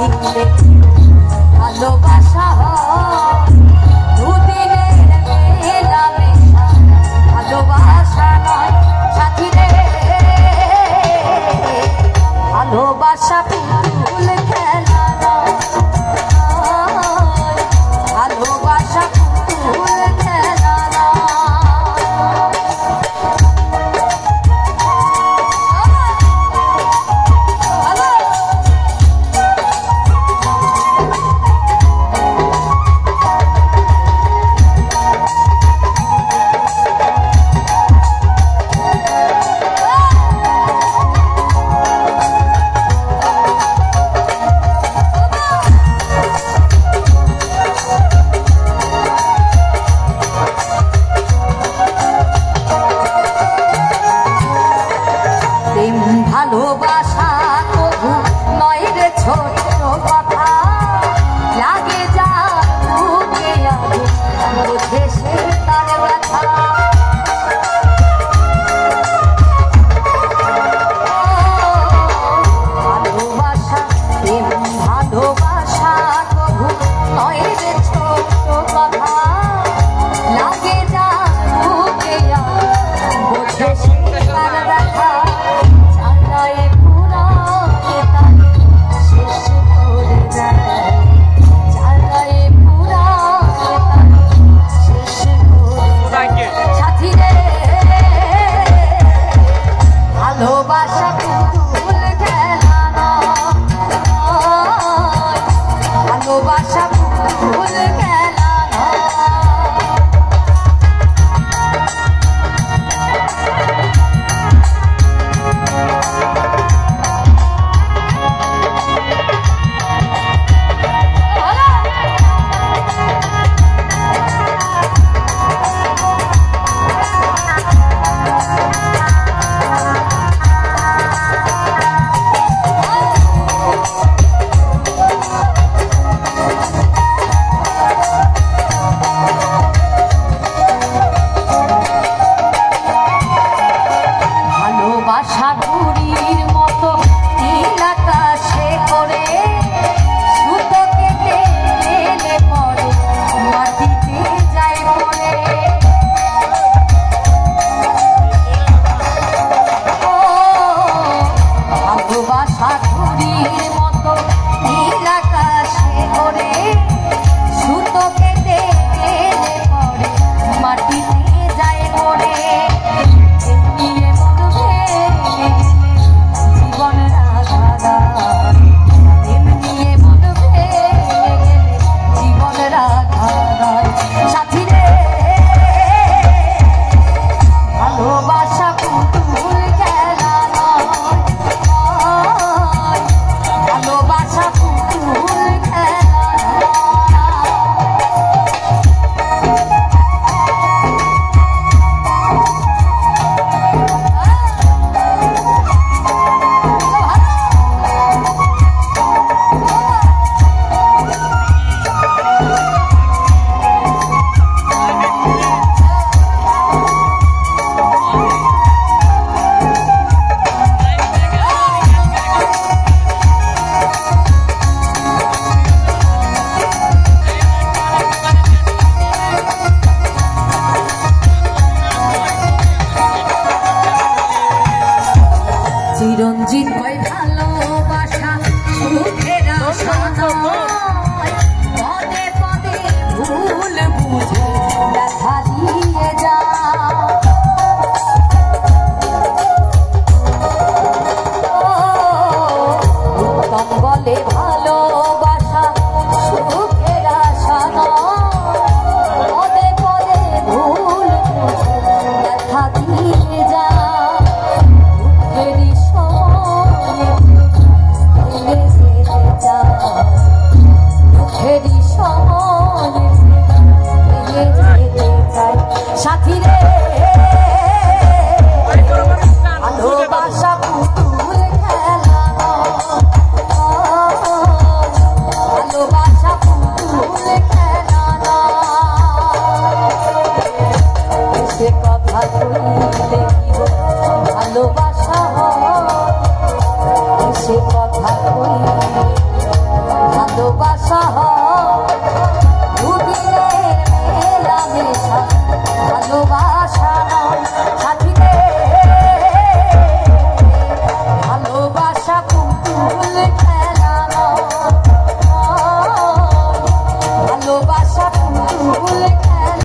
দিলে ভালোবাসা দুদিনের মেলামেশা ভালোবাসা নয় সাথী রে ভালোবাসা ফুল খেলা নয় ভালোবাসা ফুল খেলা ভালোবাসা তবু নয় রে ছোট কথা লাগে যা বুকে বুঝে সে তার ব্যথা ভালোবাসা ভালোবাসা তবু নয় রে ছোট কথা লাগে যা বুকে বুঝে সে তার ব্যথা ভালোবাসা ফুল খেলা নয় ভালোবাসা ফুল খেলা ভালোবাসা ঘুড়ির মতো নীল আকাশে করে সুতো কেটে মেলে পড়ে মাটিতে যায় পড়ে ভালোবাসা ঘুড়ির মতো নীল আকাশে করে সুতো কেটে মেলে পড়ে মাটিতে যায় পড়ে ভালোবাসা ফুল খেলা নয় ভালোবাসা ফুল খেলা চিরঞ্জিত কয় ভালোবাসা সুখের আশা নয় পদে পদে ভুল বুঝে